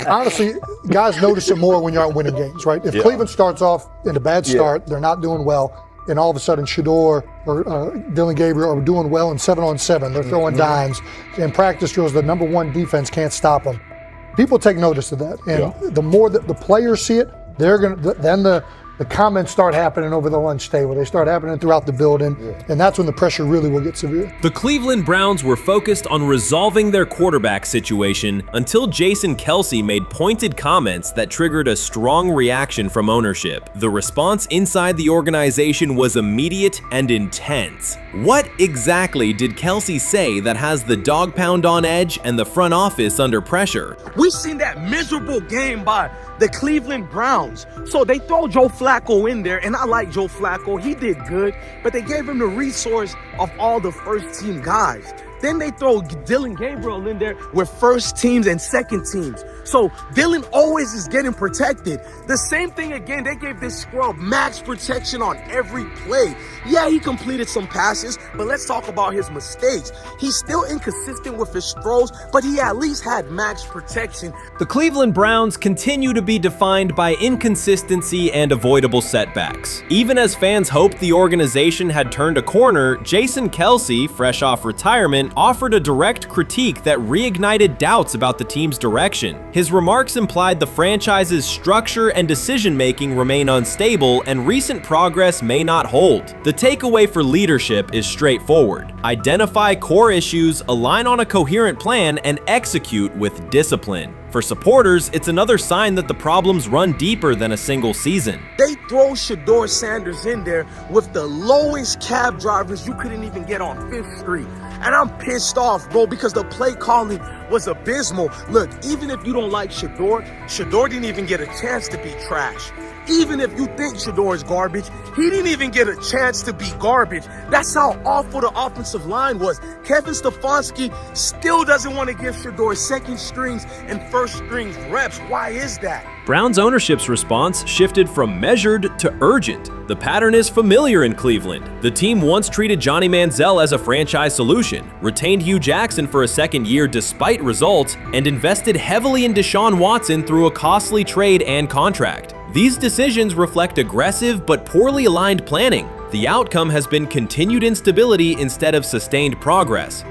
honestly, guys notice it more when you're out winning games, right? If Cleveland starts off in a bad start, they're not doing well, and all of a sudden Shedeur or Dillon Gabriel are doing well in 7-on-7, they're throwing dimes, and practice drills, the number one defense can't stop them. People take notice of that, and the more that the players see it, they're gonna then the comments start happening over the lunch table. They start happening throughout the building, and that's when the pressure really will get severe. The Cleveland Browns were focused on resolving their quarterback situation until Jason Kelce made pointed comments that triggered a strong reaction from ownership. The response inside the organization was immediate and intense. What exactly did Kelce say that has the dog pound on edge and the front office under pressure? We've seen that miserable game by the Cleveland Browns. So they throw Joe Flacco in there, and I like Joe Flacco. He did good, but they gave him the resource of all the first-team guys. Then they throw Dillon Gabriel in there with first teams and second teams. So Dillon always is getting protected. The same thing again, they gave this scrub max protection on every play. Yeah, he completed some passes, but let's talk about his mistakes. He's still inconsistent with his throws, but he at least had max protection. The Cleveland Browns continue to be defined by inconsistency and avoidable setbacks. Even as fans hoped the organization had turned a corner, Jason Kelce, fresh off retirement, offered a direct critique that reignited doubts about the team's direction. His remarks implied the franchise's structure and decision-making remain unstable and recent progress may not hold. The takeaway for leadership is straightforward. Identify core issues, align on a coherent plan, and execute with discipline. For supporters, it's another sign that the problems run deeper than a single season. They throw Shedeur Sanders in there with the lowest cab drivers you couldn't even get on 5th Street. And I'm pissed off, bro, because the play calling was abysmal. Look, even if you don't like Shedeur didn't even get a chance to be trash. Even if you think Shedeur is garbage, he didn't even get a chance to be garbage. That's how awful the offensive line was. Kevin Stefanski still doesn't want to give Shedeur second strings and first strings reps. Why is that? Browns ownership's response shifted from measured to urgent. The pattern is familiar in Cleveland. The team once treated Johnny Manziel as a franchise solution, retained Hugh Jackson for a second year despite results, and invested heavily in Deshaun Watson through a costly trade and contract. These decisions reflect aggressive but poorly aligned planning. The outcome has been continued instability instead of sustained progress.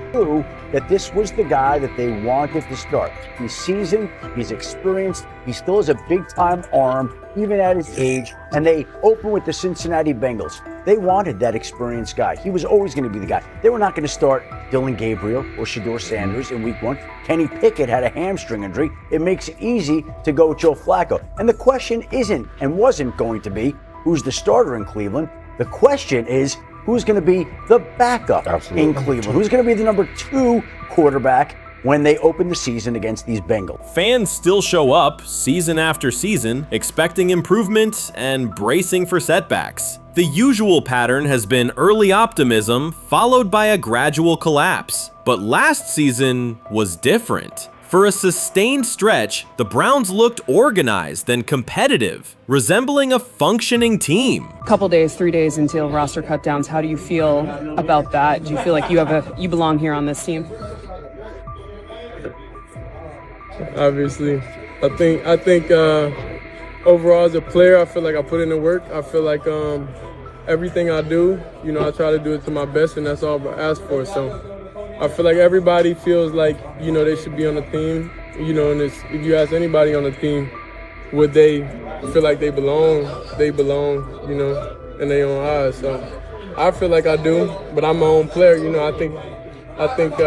That this was the guy that they wanted to start. He's seasoned, he's experienced, he still has a big-time arm, even at his age, and they open with the Cincinnati Bengals. They wanted that experienced guy. He was always going to be the guy. They were not going to start Dillon Gabriel or Shedeur Sanders in week 1. Kenny Pickett had a hamstring injury. It makes it easy to go with Joe Flacco. And the question isn't and wasn't going to be who's the starter in Cleveland. The question is, who's going to be the backup in Cleveland? Who's going to be the number 2 quarterback when they open the season against these Bengals? Fans still show up season after season, expecting improvement and bracing for setbacks. The usual pattern has been early optimism followed by a gradual collapse. But last season was different. For a sustained stretch, the Browns looked organized and competitive, resembling a functioning team. Couple days, 3 days until roster cutdowns, how do you feel about that? Do you feel like you belong here on this team? Obviously, I think overall as a player, I feel like I put in the work. I feel like everything I do, I try to do it to my best, and that's all I ask for. So I feel like everybody feels like, they should be on the team, and if you ask anybody on the team, would they feel like they belong, in their own eyes. So I feel like I do, but I'm my own player, I think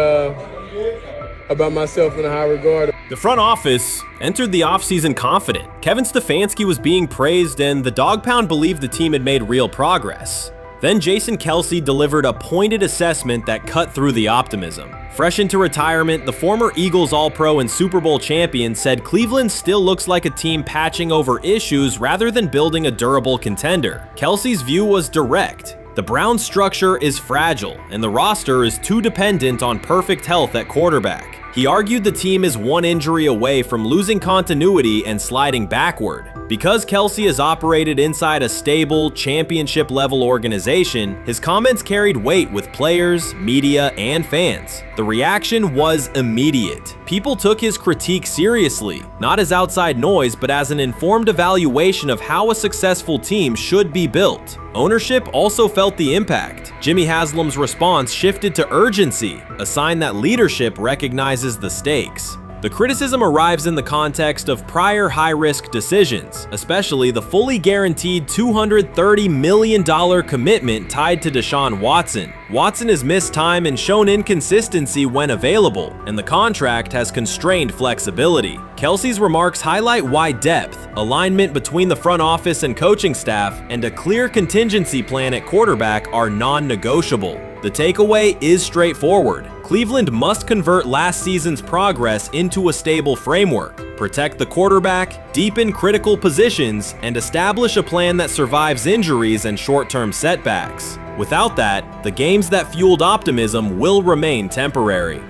about myself in a high regard. The front office entered the offseason confident. Kevin Stefanski was being praised, and the Dog Pound believed the team had made real progress. Then Jason Kelce delivered a pointed assessment that cut through the optimism. Fresh into retirement, the former Eagles All-Pro and Super Bowl champion said Cleveland still looks like a team patching over issues rather than building a durable contender. Kelce's view was direct. The Browns' structure is fragile, and the roster is too dependent on perfect health at quarterback. He argued the team is one injury away from losing continuity and sliding backward. Because Kelsey has operated inside a stable, championship-level organization, his comments carried weight with players, media, and fans. The reaction was immediate. People took his critique seriously, not as outside noise, but as an informed evaluation of how a successful team should be built. Ownership also felt the impact. Jimmy Haslam's response shifted to urgency, a sign that leadership recognizes the stakes. The criticism arrives in the context of prior high-risk decisions, especially the fully guaranteed $230 million commitment tied to Deshaun Watson. Watson has missed time and shown inconsistency when available, and the contract has constrained flexibility. Kelsey's remarks highlight why depth, alignment between the front office and coaching staff, and a clear contingency plan at quarterback are non-negotiable. The takeaway is straightforward. Cleveland must convert last season's progress into a stable framework, protect the quarterback, deepen critical positions, and establish a plan that survives injuries and short-term setbacks. Without that, the games that fueled optimism will remain temporary.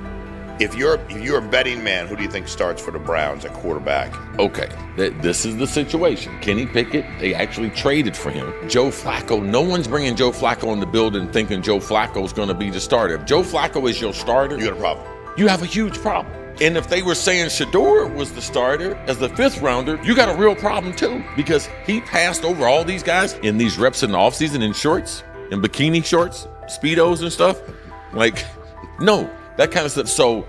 If you're a betting man, who do you think starts for the Browns at quarterback? Okay, this is the situation. Kenny Pickett, they actually traded for him. Joe Flacco, no one's bringing Joe Flacco in the building thinking Joe Flacco's going to be the starter. If Joe Flacco is your starter, You got a problem. you have a huge problem. And if they were saying Shedeur was the starter as the 5th rounder, you got a real problem too, because he passed over all these guys in these reps in the offseason in shorts, in bikini shorts, Speedos and stuff. Like, no. That kind of stuff. So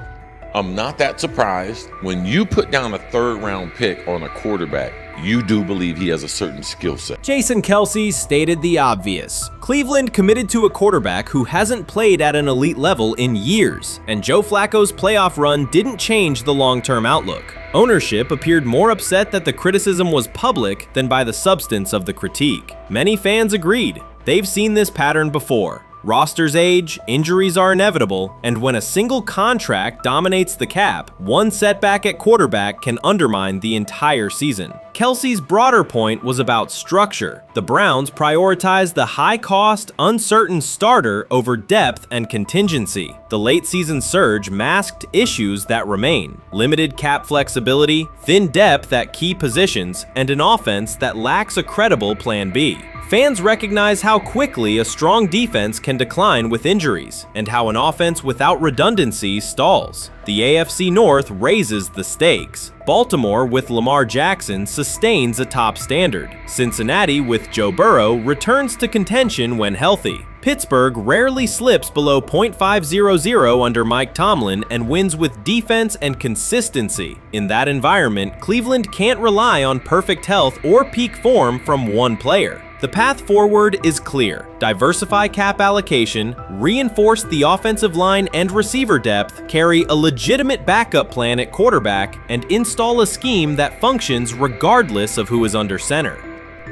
I'm not that surprised. When you put down a 3rd round pick on a quarterback, you do believe he has a certain skill set. Jason Kelce stated the obvious. Cleveland committed to a quarterback who hasn't played at an elite level in years, and Joe Flacco's playoff run didn't change the long-term outlook. Ownership appeared more upset that the criticism was public than by the substance of the critique. Many fans agreed. They've seen this pattern before. Rosters age, injuries are inevitable, and when a single contract dominates the cap, one setback at quarterback can undermine the entire season. Kelsey's broader point was about structure. The Browns prioritized the high-cost, uncertain starter over depth and contingency. The late-season surge masked issues that remain: limited cap flexibility, thin depth at key positions, and an offense that lacks a credible plan B. Fans recognize how quickly a strong defense can decline with injuries, and how an offense without redundancy stalls. The AFC North raises the stakes. Baltimore with Lamar Jackson sustains a top standard. Cincinnati with Joe Burrow returns to contention when healthy. Pittsburgh rarely slips below .500 under Mike Tomlin and wins with defense and consistency. In that environment, Cleveland can't rely on perfect health or peak form from one player. The path forward is clear. Diversify cap allocation, reinforce the offensive line and receiver depth, carry a legitimate backup plan at quarterback, and install a scheme that functions regardless of who is under center.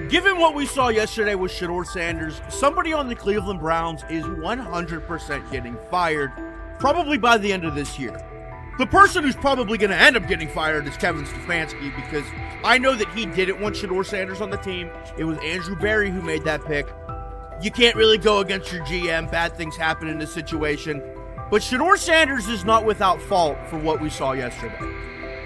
Given what we saw yesterday with Shedeur Sanders, somebody on the Cleveland Browns is 100% getting fired, probably by the end of this year. The person who's probably going to end up getting fired is Kevin Stefanski, because I know that he didn't want Shedeur Sanders on the team. It was Andrew Berry who made that pick. You can't really go against your GM. Bad things happen in this situation. But Shedeur Sanders is not without fault for what we saw yesterday.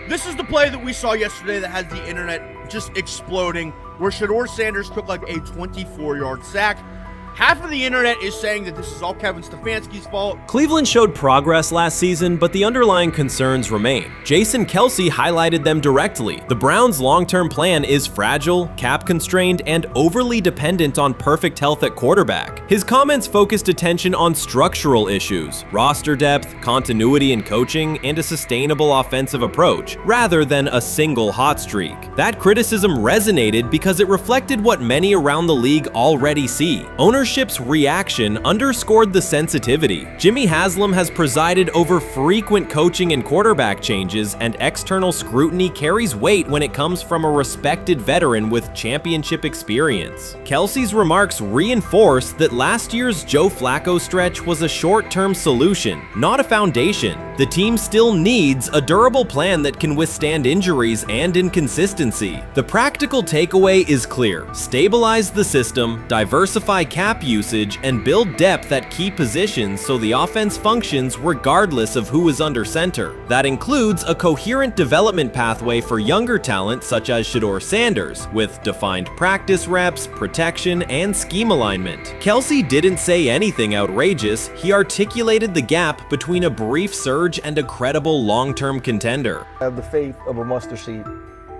This is the play that we saw yesterday that has the internet just exploding, where Shedeur Sanders took like a 24-yard sack. Half of the internet is saying that this is all Kevin Stefanski's fault. Cleveland showed progress last season, but the underlying concerns remain. Jason Kelce highlighted them directly. The Browns' long-term plan is fragile, cap-constrained, and overly dependent on perfect health at quarterback. His comments focused attention on structural issues, roster depth, continuity in coaching, and a sustainable offensive approach, rather than a single hot streak. That criticism resonated because it reflected what many around the league already see. Ownership's reaction underscored the sensitivity. Jimmy Haslam has presided over frequent coaching and quarterback changes, and external scrutiny carries weight when it comes from a respected veteran with championship experience. Kelsey's remarks reinforce that last year's Joe Flacco stretch was a short-term solution, not a foundation. The team still needs a durable plan that can withstand injuries and inconsistency. The practical takeaway is clear: stabilize the system, diversify cap snap usage and build depth at key positions so the offense functions regardless of who is under center. That includes a coherent development pathway for younger talent such as Shedeur Sanders, with defined practice reps, protection, and scheme alignment. Kelsey didn't say anything outrageous. He articulated the gap between a brief surge and a credible long-term contender. I have the faith of a mustard seed,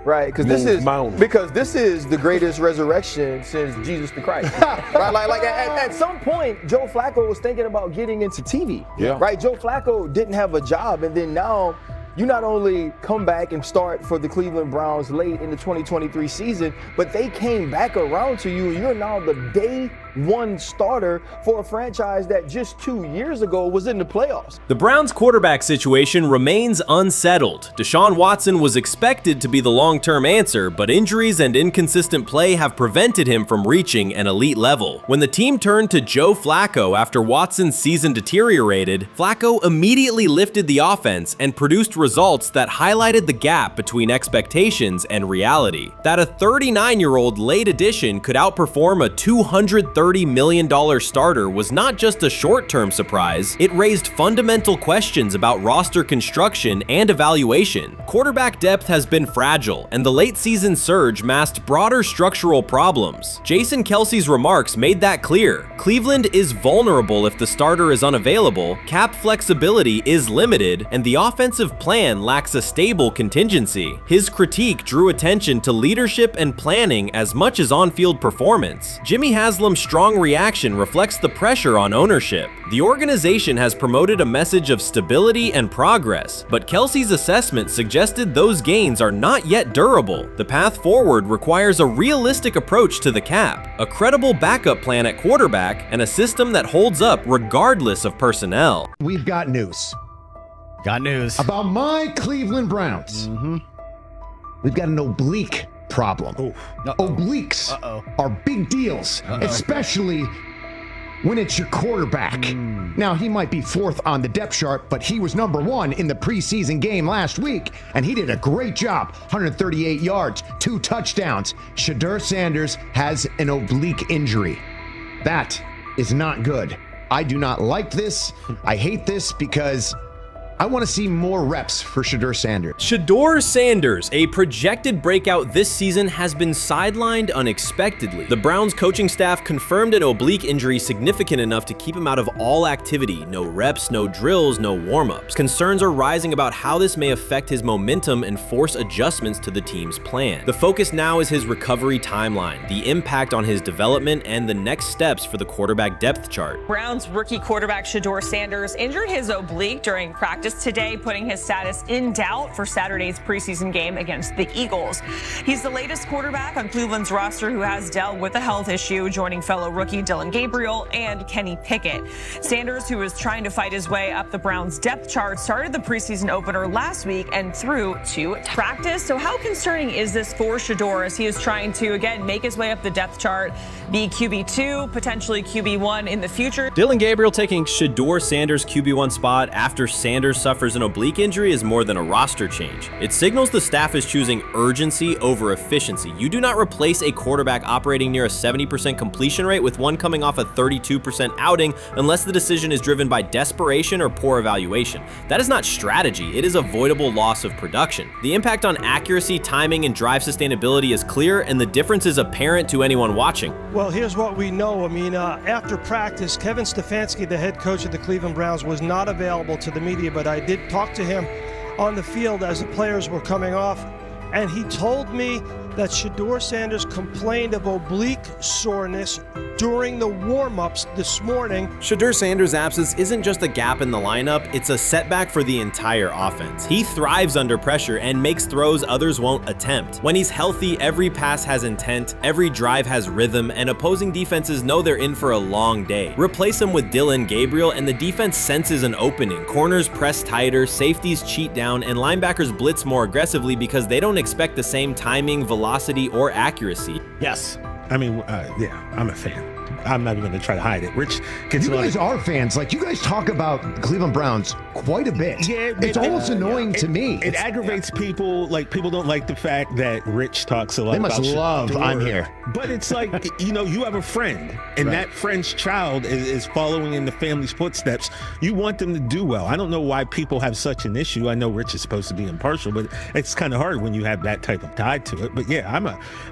right? Because this is the greatest resurrection since Jesus the Christ, right? Like at some point, Joe Flacco was thinking about getting into TV, right? Joe Flacco didn't have a job, and then now you not only come back and start for the Cleveland Browns late in the 2023 season, but they came back around to you, and you're now the day one starter for a franchise that just 2 years ago was in the playoffs. The Browns' quarterback situation remains unsettled. Deshaun Watson was expected to be the long-term answer, but injuries and inconsistent play have prevented him from reaching an elite level. When the team turned to Joe Flacco after Watson's season deteriorated, Flacco immediately lifted the offense and produced results that highlighted the gap between expectations and reality. That a 39-year-old late addition could outperform a $230 million starter was not just a short-term surprise, it raised fundamental questions about roster construction and evaluation. Quarterback depth has been fragile, and the late-season surge masked broader structural problems. Jason Kelsey's remarks made that clear. Cleveland is vulnerable if the starter is unavailable, cap flexibility is limited, and the offensive plan lacks a stable contingency. His critique drew attention to leadership and planning as much as on-field performance. Jimmy Haslam's strong reaction reflects the pressure on ownership. The organization has promoted a message of stability and progress, but Kelsey's assessment suggested those gains are not yet durable. The path forward requires a realistic approach to the cap, a credible backup plan at quarterback, and a system that holds up regardless of personnel. We've got news. Got news about my Cleveland Browns. We've got an oblique problem. Obliques are big deals, especially when it's your quarterback. Now, he might be fourth on the depth chart, but he was number one in the preseason game last week, and he did a great job. 138 yards, 2 touchdowns. Shedeur Sanders has an oblique injury. That is not good. I do not like this. I hate this because I want to see more reps for Shedeur Sanders. Shedeur Sanders, a projected breakout this season, has been sidelined unexpectedly. The Browns coaching staff confirmed an oblique injury significant enough to keep him out of all activity. No reps, no drills, no warm-ups. Concerns are rising about how this may affect his momentum and force adjustments to the team's plan. The focus now is his recovery timeline, the impact on his development, and the next steps for the quarterback depth chart. Browns rookie quarterback Shedeur Sanders injured his oblique during practice today, putting his status in doubt for Saturday's preseason game against the Eagles. He's the latest quarterback on Cleveland's roster who has dealt with a health issue, joining fellow rookie Dillon Gabriel and Kenny Pickett. Sanders, who is trying to fight his way up the Browns depth chart, started the preseason opener last week and threw to practice. So how concerning is this for Shedeur as he is trying to, again, make his way up the depth chart, be QB2, potentially QB1 in the future? Dillon Gabriel taking Shedeur Sanders' QB1 spot after Sanders suffers an oblique injury is more than a roster change. It signals the staff is choosing urgency over efficiency. You do not replace a quarterback operating near a 70% completion rate with one coming off a 32% outing unless the decision is driven by desperation or poor evaluation. That is not strategy, it is avoidable loss of production. The impact on accuracy, timing, and drive sustainability is clear, and the difference is apparent to anyone watching. Well, here's what we know. I mean, after practice, Kevin Stefanski, the head coach of the Cleveland Browns, was not available to the media, but I did talk to him on the field as the players were coming off, and he told me that Shedeur Sanders complained of oblique soreness during the warm-ups this morning. Shedeur Sanders' absence isn't just a gap in the lineup, it's a setback for the entire offense. He thrives under pressure and makes throws others won't attempt. When he's healthy, every pass has intent, every drive has rhythm, and opposing defenses know they're in for a long day. Replace him with Dillon Gabriel and the defense senses an opening. Corners press tighter, safeties cheat down, and linebackers blitz more aggressively because they don't expect the same timing, velocity, or accuracy. Yes. I mean, yeah, I'm a fan. I'm not even going to try to hide it. Rich gets You guys are fans. Like, you guys talk about the Cleveland Browns quite a bit. Yeah, it's almost annoying to me. It aggravates people. Like, people don't like the fact that Rich talks a lot They about must love Shedeur. I'm here. But it's like, you have a friend, and that friend's child is following in the family's footsteps. You want them to do well. I don't know why people have such an issue. I know Rich is supposed to be impartial, but it's kind of hard when you have that type of tie to it. But yeah,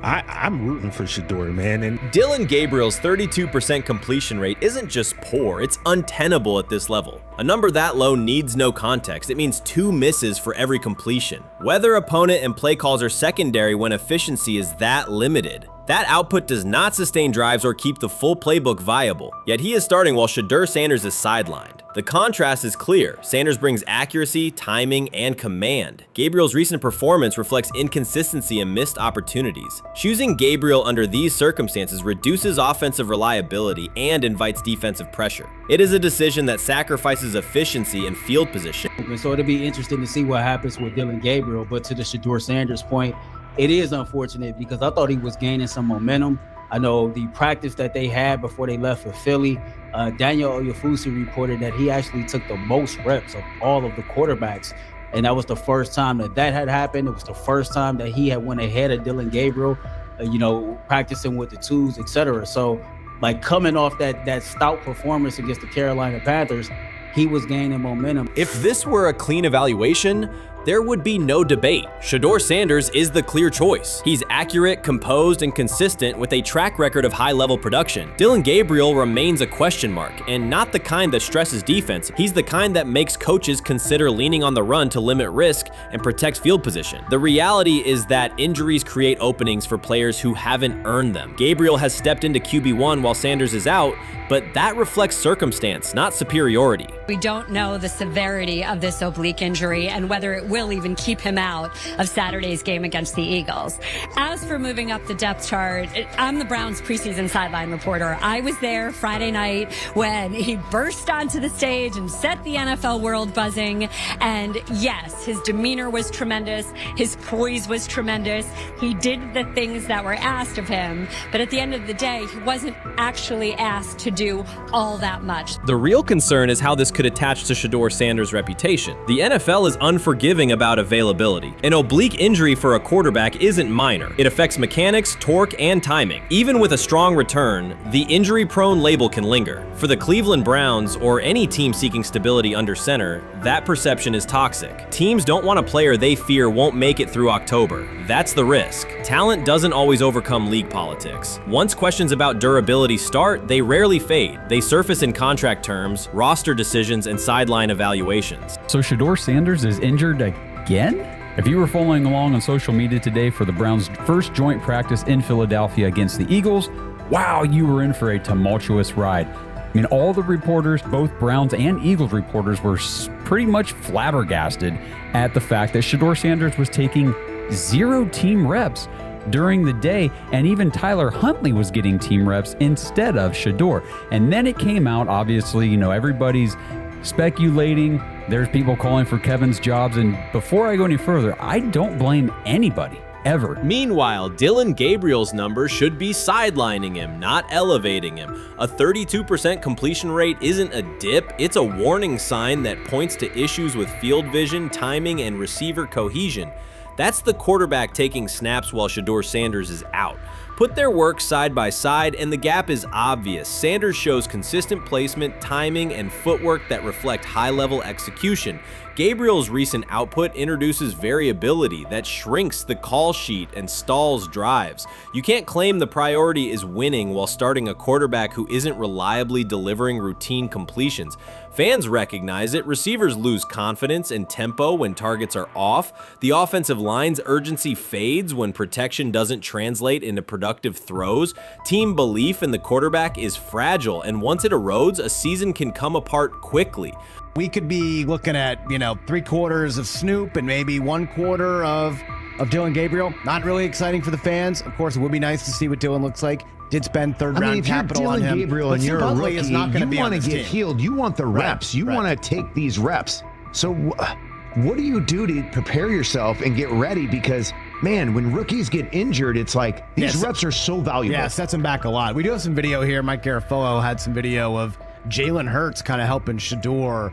I'm rooting for Shedeur, man. And Dillon Gabriel's 32% completion rate isn't just poor, it's untenable at this level. A number that low needs no context. It means 2 misses for every completion. Whether opponent and play calls are secondary when efficiency is that limited. That output does not sustain drives or keep the full playbook viable, yet he is starting while Shedeur Sanders is sidelined. The contrast is clear. Sanders brings accuracy, timing, and command. Gabriel's recent performance reflects inconsistency and missed opportunities. Choosing Gabriel under these circumstances reduces offensive reliability and invites defensive pressure. It is a decision that sacrifices efficiency and field position. So it'll be interesting to see what happens with Dillon Gabriel, but to the Shedeur Sanders point, it is unfortunate because I thought he was gaining some momentum. I know the practice that they had before they left for Philly, Daniel Oyefusi reported that he actually took the most reps of all of the quarterbacks. And that was the first time that had happened. It was the first time that he had went ahead of Dillon Gabriel, practicing with the twos, etc. So, like, coming off that stout performance against the Carolina Panthers, he was gaining momentum. If this were a clean evaluation, there would be no debate. Shedeur Sanders is the clear choice. He's accurate, composed, and consistent with a track record of high-level production. Dillon Gabriel remains a question mark, and not the kind that stresses defense. He's the kind that makes coaches consider leaning on the run to limit risk and protect field position. The reality is that injuries create openings for players who haven't earned them. Gabriel has stepped into QB1 while Sanders is out, but that reflects circumstance, not superiority. We don't know the severity of this oblique injury and whether it will even keep him out of Saturday's game against the Eagles. As for moving up the depth chart, I'm the Browns preseason sideline reporter. I was there Friday night when he burst onto the stage and set the NFL world buzzing. And yes, his demeanor was tremendous. His poise was tremendous. He did the things that were asked of him. But at the end of the day, he wasn't actually asked to do all that much. The real concern is how this could attach to Shedeur Sanders' reputation. The NFL is unforgiving about availability. An oblique injury for a quarterback isn't minor. It affects mechanics, torque, and timing. Even with a strong return, the injury-prone label can linger. For the Cleveland Browns, or any team seeking stability under center, that perception is toxic. Teams don't want a player they fear won't make it through October. That's the risk. Talent doesn't always overcome league politics. Once questions about durability start, they rarely fade. They surface in contract terms, roster decisions, and sideline evaluations. So Shedeur Sanders is injured again? If you were following along on social media today for the Browns' first joint practice in Philadelphia against the Eagles, wow, you were in for a tumultuous ride. I mean, all the reporters, both Browns and Eagles reporters, were pretty much flabbergasted at the fact that Shedeur Sanders was taking 0 team reps during the day, and even Tyler Huntley was getting team reps instead of Shedeur. And then it came out, obviously, everybody's speculating. There's people calling for Kevin's jobs, and before I go any further, I don't blame anybody, ever. Meanwhile, Dillon Gabriel's numbers should be sidelining him, not elevating him. A 32% completion rate isn't a dip, it's a warning sign that points to issues with field vision, timing, and receiver cohesion. That's the quarterback taking snaps while Shedeur Sanders is out. Put their work side by side and the gap is obvious. Sanders shows consistent placement, timing, and footwork that reflect high-level execution. Gabriel's recent output introduces variability that shrinks the call sheet and stalls drives. You can't claim the priority is winning while starting a quarterback who isn't reliably delivering routine completions. Fans recognize it, receivers lose confidence and tempo when targets are off, the offensive line's urgency fades when protection doesn't translate into productive throws, team belief in the quarterback is fragile, and once it erodes, a season can come apart quickly. We could be looking at, 3/4 of Snoop and maybe 1/4 of Dillon Gabriel. Not really exciting for the fans. Of course, it would be nice to see what Dillon looks like. Did spend third-round capital on him. If you're Dillon Gabriel and you're a rookie, is not going to be you on want to this get team. healed. You want the reps. You want to take these reps. So what do you do to prepare yourself and get ready? Because man, when rookies get injured, it's like these reps are so valuable. Yeah, sets him back a lot. We do have some video here. Mike Garafolo had some video of Jalen Hurts kind of helping Shedeur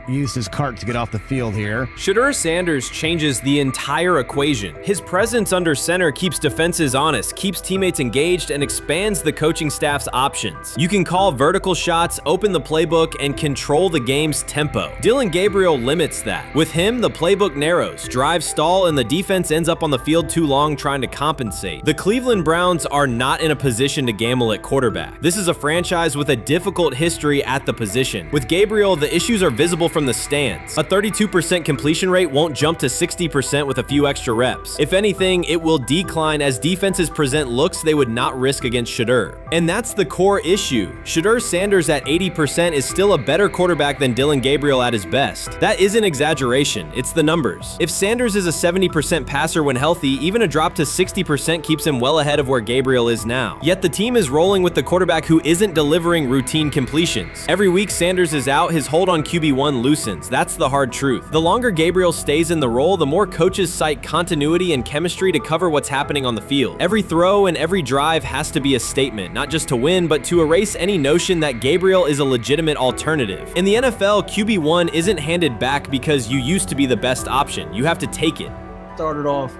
use his cart to get off the field here. Shedeur Sanders changes the entire equation. His presence under center keeps defenses honest, keeps teammates engaged, and expands the coaching staff's options. You can call vertical shots, open the playbook, and control the game's tempo. Dillon Gabriel limits that. With him, the playbook narrows, drives stall, and the defense ends up on the field too long trying to compensate. The Cleveland Browns are not in a position to gamble at quarterback. This is a franchise with a difficult history at the position. With Gabriel, the issues are visible from the stands. A 32% completion rate won't jump to 60% with a few extra reps. If anything, it will decline as defenses present looks they would not risk against Shedeur. And that's the core issue. Shedeur Sanders at 80% is still a better quarterback than Dillon Gabriel at his best. That isn't exaggeration, it's the numbers. If Sanders is a 70% passer when healthy, even a drop to 60% keeps him well ahead of where Gabriel is now. Yet the team is rolling with the quarterback who isn't delivering routine completions. Every week Sanders is out, his hold on QB1 loosens. That's the hard truth. The longer Gabriel stays in the role, the more coaches cite continuity and chemistry to cover what's happening on the field. Every throw and every drive has to be a statement, not just to win, but to erase any notion that Gabriel is a legitimate alternative. In the NFL, QB1 isn't handed back because you used to be the best option. You have to take it. Started off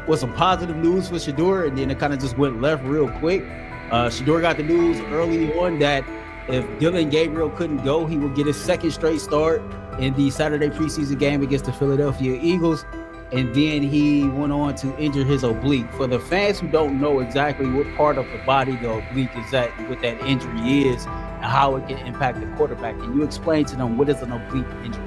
with some positive news for Shedeur, and then it kind of just went left real quick. Shedeur got the news early on that if Dillon Gabriel couldn't go, he would get his second straight start in the Saturday preseason game against the Philadelphia Eagles. And then he went on to injure his oblique. For the fans who don't know exactly what part of the body the oblique is at, what that injury is, and how it can impact the quarterback, can you explain to them what is an oblique injury?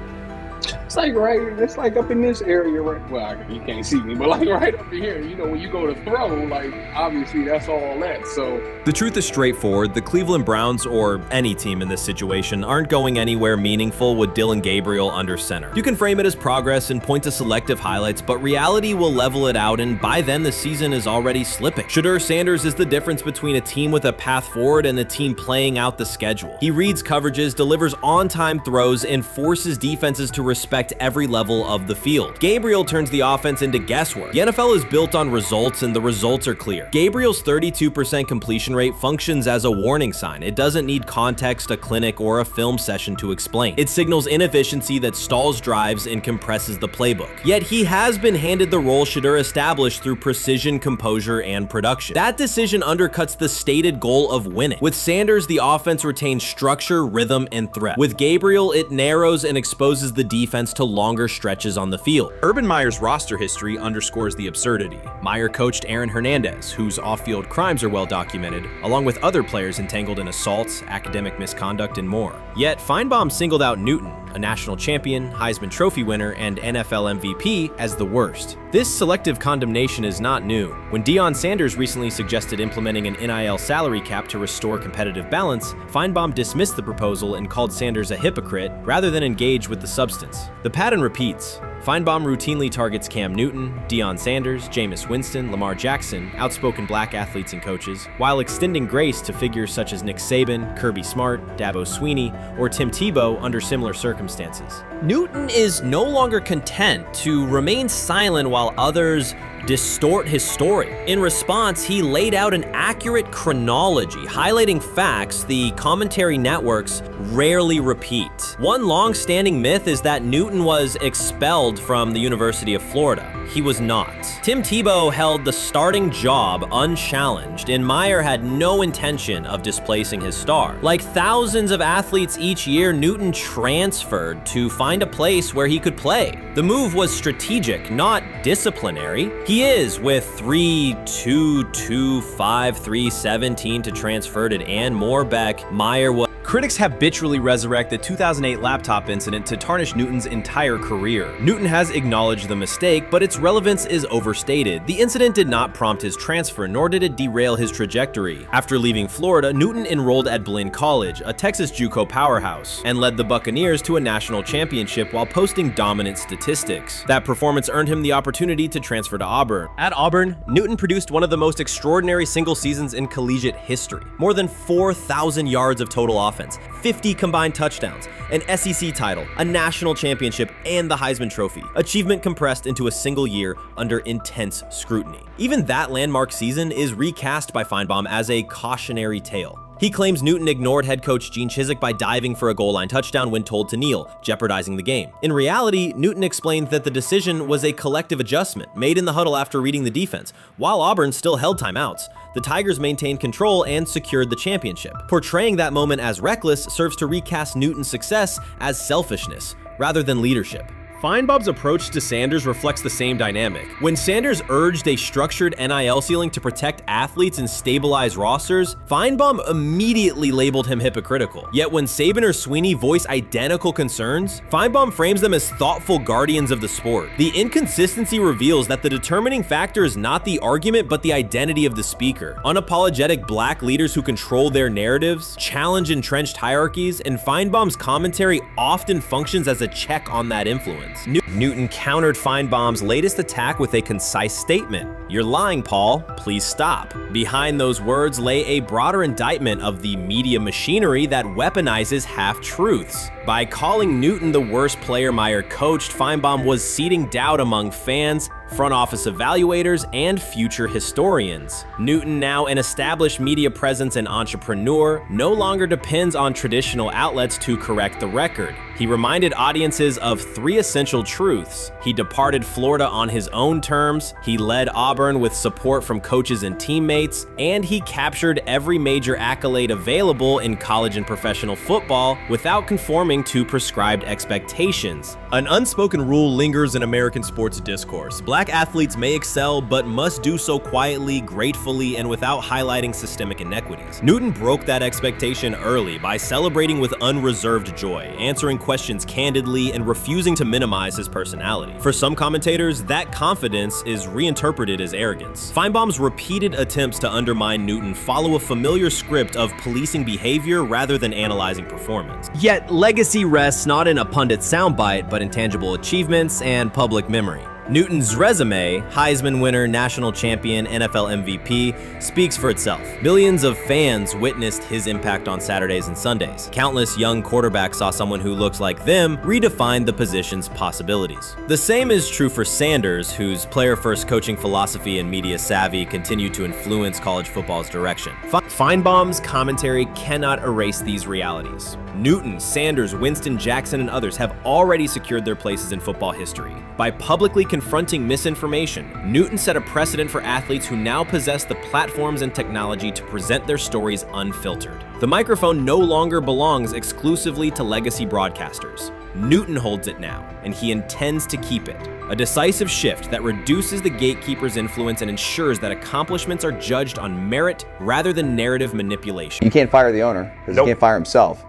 It's like up in this area, right? Well, you can't see me, but like right up in here, you know, when you go to throw, like obviously that's all that. So the truth is straightforward. The Cleveland Browns, or any team in this situation, aren't going anywhere meaningful with Dillon Gabriel under center. You can frame it as progress and point to selective highlights, but reality will level it out, and by then the season is already slipping. Shedeur Sanders is the difference between a team with a path forward and a team playing out the schedule. He reads coverages, delivers on-time throws, and forces defenses to respect every level of the field. Gabriel turns the offense into guesswork. The NFL is built on results, and the results are clear. Gabriel's 32% completion rate functions as a warning sign. It doesn't need context, a clinic, or a film session to explain. It signals inefficiency that stalls drives and compresses the playbook. Yet he has been handed the role Shedeur established through precision, composure, and production. That decision undercuts the stated goal of winning. With Sanders, the offense retains structure, rhythm, and threat. With Gabriel, it narrows and exposes the defense to longer stretches on the field. Urban Meyer's roster history underscores the absurdity. Meyer coached Aaron Hernandez, whose off-field crimes are well documented, along with other players entangled in assaults, academic misconduct, and more. Yet Feinbaum singled out Newton, a national champion, Heisman Trophy winner, and NFL MVP, as the worst. This selective condemnation is not new. When Deion Sanders recently suggested implementing an NIL salary cap to restore competitive balance, Feinbaum dismissed the proposal and called Sanders a hypocrite rather than engage with the substance. The pattern repeats. Feinbaum routinely targets Cam Newton, Deion Sanders, Jameis Winston, Lamar Jackson, outspoken black athletes and coaches, while extending grace to figures such as Nick Saban, Kirby Smart, Dabo Swinney, or Tim Tebow under similar circumstances. Newton is no longer content to remain silent while others distort his story. In response, he laid out an accurate chronology, highlighting facts the commentary networks rarely repeat. One long-standing myth is that Newton was expelled from the University of Florida. He was not. Tim Tebow held the starting job unchallenged, and Meyer had no intention of displacing his star. Like thousands of athletes each year, Newton transferred to find a place where he could play. The move was strategic, not disciplinary. He is with 3-2-2-5-3-17 to transfer to and Moorbeck. Meyer was. Critics habitually resurrect the 2008 laptop incident to tarnish Newton's entire career. Newton has acknowledged the mistake, but its relevance is overstated. The incident did not prompt his transfer, nor did it derail his trajectory. After leaving Florida, Newton enrolled at Blinn College, a Texas JUCO powerhouse, and led the Buccaneers to a national championship while posting dominant statistics. That performance earned him the opportunity to transfer to Auburn. At Auburn, Newton produced one of the most extraordinary single seasons in collegiate history. More than 4,000 yards of total offense offense, 50 combined touchdowns, an SEC title, a national championship, and the Heisman Trophy. Achievement compressed into a single year under intense scrutiny. Even that landmark season is recast by Feinbaum as a cautionary tale. He claims Newton ignored head coach Gene Chizik by diving for a goal line touchdown when told to kneel, jeopardizing the game. In reality, Newton explained that the decision was a collective adjustment made in the huddle after reading the defense. While Auburn still held timeouts, the Tigers maintained control and secured the championship. Portraying that moment as reckless serves to recast Newton's success as selfishness rather than leadership. Feinbaum's approach to Sanders reflects the same dynamic. When Sanders urged a structured NIL ceiling to protect athletes and stabilize rosters, Feinbaum immediately labeled him hypocritical. Yet when Saban or Sweeney voice identical concerns, Feinbaum frames them as thoughtful guardians of the sport. The inconsistency reveals that the determining factor is not the argument but the identity of the speaker. Unapologetic black leaders who control their narratives, challenge entrenched hierarchies, and Feinbaum's commentary often functions as a check on that influence. Newton countered Feinbaum's latest attack with a concise statement. "You're lying, Paul. Please stop." Behind those words lay a broader indictment of the media machinery that weaponizes half-truths. By calling Newton the worst player Meyer coached, Feinbaum was seeding doubt among fans, front office evaluators, and future historians. Newton, now an established media presence and entrepreneur, no longer depends on traditional outlets to correct the record. He reminded audiences of 3 essential truths. He departed Florida on his own terms, he led Auburn with support from coaches and teammates, and he captured every major accolade available in college and professional football without conforming to prescribed expectations. An unspoken rule lingers in American sports discourse. Black athletes may excel, but must do so quietly, gratefully, and without highlighting systemic inequities. Newton broke that expectation early by celebrating with unreserved joy, answering questions candidly, and refusing to minimize his personality. For some commentators, that confidence is reinterpreted as arrogance. Feinbaum's repeated attempts to undermine Newton follow a familiar script of policing behavior rather than analyzing performance. Yet, legacy rests not in a pundit's soundbite, but in tangible achievements and public memory. Newton's resume, Heisman winner, national champion, NFL MVP, speaks for itself. Millions of fans witnessed his impact on Saturdays and Sundays. Countless young quarterbacks saw someone who looked like them redefine the position's possibilities. The same is true for Sanders, whose player-first coaching philosophy and media savvy continue to influence college football's direction. Feinbaum's commentary cannot erase these realities. Newton, Sanders, Winston, Jackson, and others have already secured their places in football history. By publicly confronting misinformation, Newton set a precedent for athletes who now possess the platforms and technology to present their stories unfiltered. The microphone no longer belongs exclusively to legacy broadcasters. Newton holds it now, and he intends to keep it. A decisive shift that reduces the gatekeeper's influence and ensures that accomplishments are judged on merit rather than narrative manipulation. You can't fire the owner because he can't fire himself.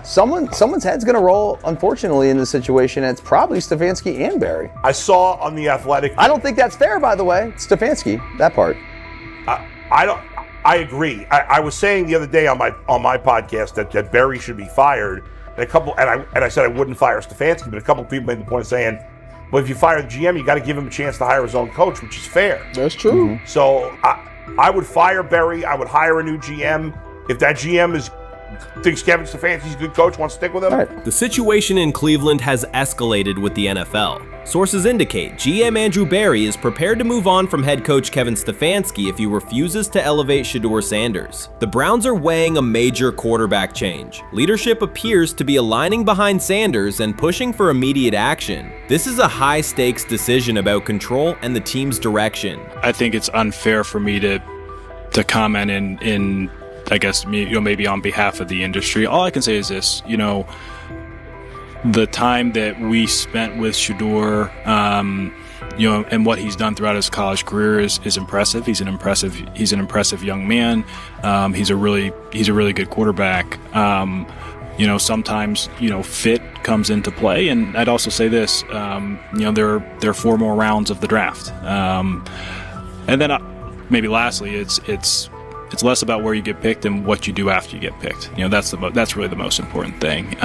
Someone's head's going to roll, unfortunately, in this situation. And it's probably Stefanski and Barry. I saw on The Athletic. I don't think that's fair, by the way. Stefanski, that part. I agree. I was saying the other day on my podcast that Barry should be fired. And I said I wouldn't fire Stefanski, but a couple of people made the point of saying, well, if you fire the GM, you got to give him a chance to hire his own coach, which is fair. That's true. Mm-hmm. So I would fire Barry. I would hire a new GM. If that GM thinks Kevin Stefanski's a good coach, wants to stick with him. Right. The situation in Cleveland has escalated with the NFL. Sources indicate GM Andrew Barry is prepared to move on from head coach Kevin Stefanski if he refuses to elevate Shedeur Sanders. The Browns are weighing a major quarterback change. Leadership appears to be aligning behind Sanders and pushing for immediate action. This is a high-stakes decision about control and the team's direction. I think it's unfair for me to comment in I guess, maybe on behalf of the industry. All I can say is this, the time that we spent with Shedeur, and what he's done throughout his college career is impressive. He's an impressive young man. He's a really good quarterback. Sometimes, fit comes into play. And I'd also say this, there are 4 more rounds of the draft. And then maybe lastly, it's less about where you get picked and what you do after you get picked. That's really the most important thing.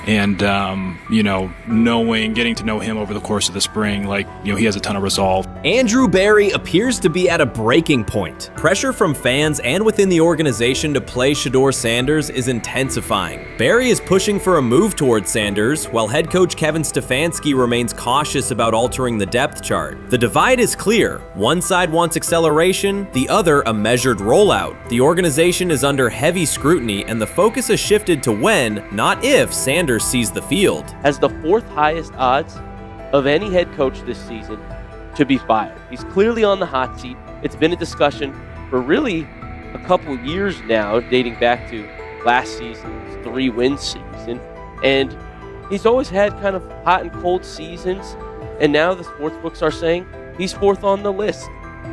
And, getting to know him over the course of the spring, he has a ton of resolve. Andrew Berry appears to be at a breaking point. Pressure from fans and within the organization to play Shedeur Sanders is intensifying. Berry is pushing for a move towards Sanders, while head coach Kevin Stefanski remains cautious about altering the depth chart. The divide is clear. One side wants acceleration, the other a measured rollout. The organization is under heavy scrutiny, and the focus has shifted to when, not if, Sanders sees the field. Has the fourth highest odds of any head coach this season to be fired. He's clearly on the hot seat. It's been a discussion for really a couple years now, dating back to last season's 3-win season. And he's always had kind of hot and cold seasons. And now the sports books are saying he's fourth on the list.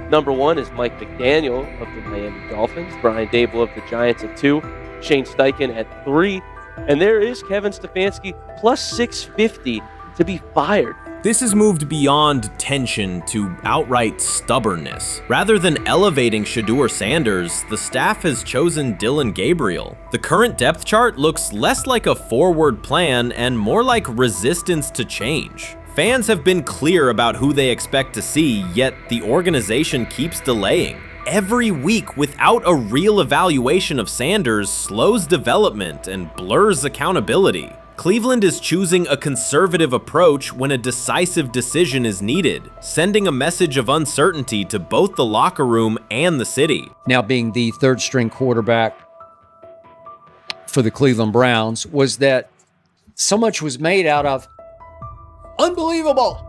Number 1 is Mike McDaniel of the Miami Dolphins, Brian Daboll of the Giants at 2, Shane Steichen at 3, and there is Kevin Stefanski plus 650 to be fired. This has moved beyond tension to outright stubbornness. Rather than elevating Shedeur Sanders, the staff has chosen Dillon Gabriel. The current depth chart looks less like a forward plan and more like resistance to change. Fans have been clear about who they expect to see, yet the organization keeps delaying. Every week without a real evaluation of Sanders slows development and blurs accountability. Cleveland is choosing a conservative approach when a decisive decision is needed, sending a message of uncertainty to both the locker room and the city. Now being the third-string quarterback for the Cleveland Browns, was that so much was made out of unbelievable.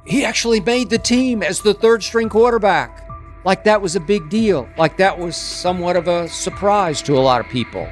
He actually made the team as the third-string quarterback. Like that was a big deal. Like that was somewhat of a surprise to a lot of people.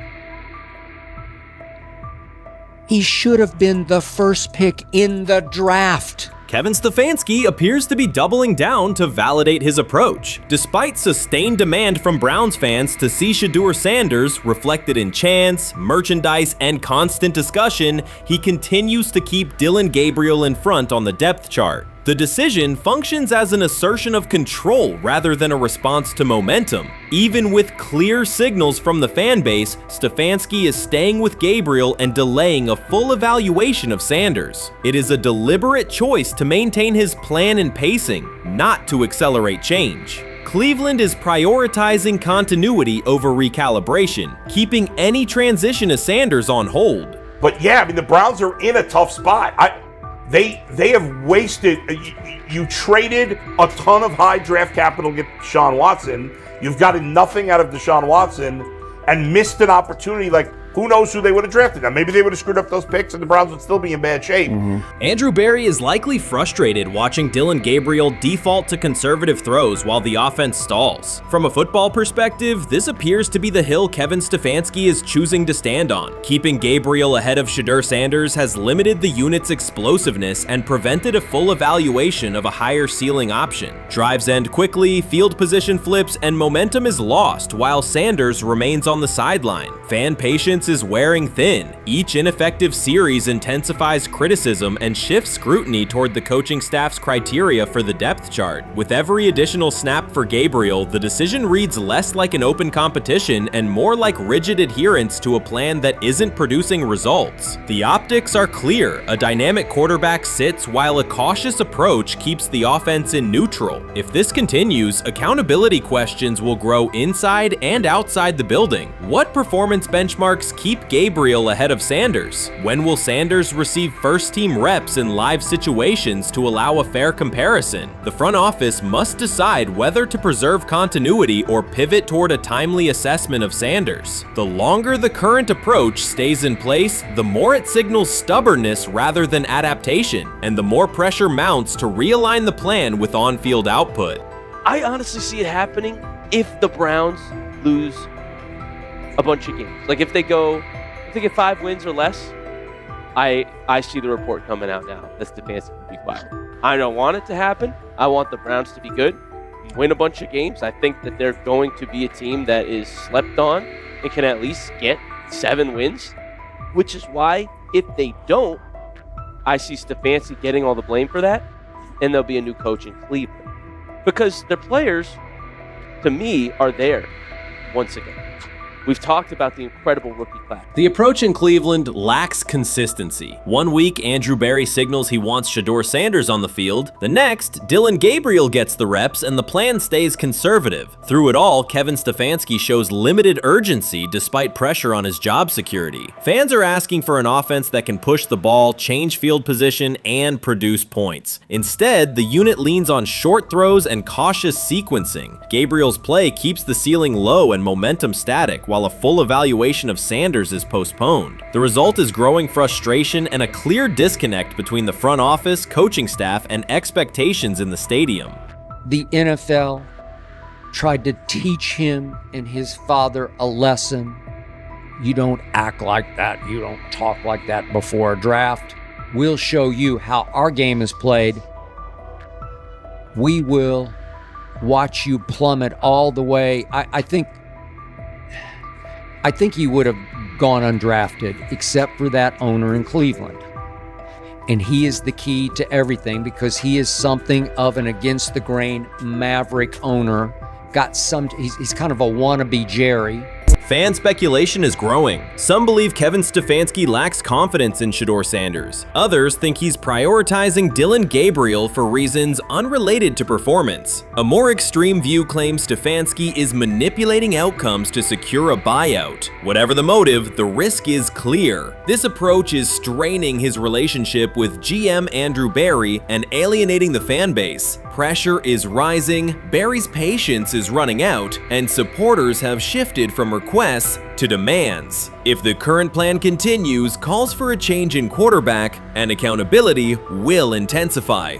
He should have been the first pick in the draft. Kevin Stefanski appears to be doubling down to validate his approach. Despite sustained demand from Browns fans to see Shedeur Sanders reflected in chants, merchandise, and constant discussion, he continues to keep Dillon Gabriel in front on the depth chart. The decision functions as an assertion of control rather than a response to momentum. Even with clear signals from the fan base, Stefanski is staying with Gabriel and delaying a full evaluation of Sanders. It is a deliberate choice to maintain his plan and pacing, not to accelerate change. Cleveland is prioritizing continuity over recalibration, keeping any transition to Sanders on hold. But yeah, I mean, the Browns are in a tough spot. They have wasted. You traded a ton of high draft capital to get Deshaun Watson. You've gotten nothing out of Deshaun Watson and missed an opportunity. Like, who knows who they would have drafted? Now, maybe they would have screwed up those picks and the Browns would still be in bad shape. Andrew Berry is likely frustrated watching Dillon Gabriel default to conservative throws while the offense stalls. From a football perspective, this appears to be the hill Kevin Stefanski is choosing to stand on. Keeping Gabriel ahead of Shedeur Sanders has limited the unit's explosiveness and prevented a full evaluation of a higher ceiling option. Drives end quickly, field position flips, and momentum is lost while Sanders remains on the sideline. Fan patience is wearing thin. Each ineffective series intensifies criticism and shifts scrutiny toward the coaching staff's criteria for the depth chart. With every additional snap for Gabriel, the decision reads less like an open competition and more like rigid adherence to a plan that isn't producing results. The optics are clear. A dynamic quarterback sits while a cautious approach keeps the offense in neutral. If this continues, accountability questions will grow inside and outside the building. What performance benchmarks keep Gabriel ahead of Sanders? When will Sanders receive first-team reps in live situations to allow a fair comparison? The front office must decide whether to preserve continuity or pivot toward a timely assessment of Sanders. The longer the current approach stays in place, the more it signals stubbornness rather than adaptation, and the more pressure mounts to realign the plan with on-field output. I honestly see it happening if the Browns lose a bunch of games. Like if they get 5 wins or less, I see the report coming out now that Stefanski will be fired. I don't want it to happen. I want the Browns to be good, win a bunch of games. I think that they're going to be a team that is slept on and can at least get 7 wins, which is why if they don't, I see Stefanski getting all the blame for that, and there'll be a new coach in Cleveland. Because their players, to me, are there once again. We've talked about the incredible rookie class. The approach in Cleveland lacks consistency. One week, Andrew Berry signals he wants Shedeur Sanders on the field. The next, Dillon Gabriel gets the reps and the plan stays conservative. Through it all, Kevin Stefanski shows limited urgency despite pressure on his job security. Fans are asking for an offense that can push the ball, change field position, and produce points. Instead, the unit leans on short throws and cautious sequencing. Gabriel's play keeps the ceiling low and momentum static, while a full evaluation of Sanders is postponed. The result is growing frustration and a clear disconnect between the front office, coaching staff, and expectations in the stadium. The NFL tried to teach him and his father a lesson. You don't act like that. You don't talk like that before a draft. We'll show you how our game is played. We will watch you plummet all the way. I think he would have gone undrafted except for that owner in Cleveland. And he is the key to everything because he is something of an against the grain maverick owner. He's kind of a wannabe Jerry. Fan speculation is growing. Some believe Kevin Stefanski lacks confidence in Shedeur Sanders. Others think he's prioritizing Dillon Gabriel for reasons unrelated to performance. A more extreme view claims Stefanski is manipulating outcomes to secure a buyout. Whatever the motive, the risk is clear. This approach is straining his relationship with GM Andrew Berry and alienating the fan base. Pressure is rising, Berry's patience is running out, and supporters have shifted from requests to demands. If the current plan continues, calls for a change in quarterback and accountability will intensify.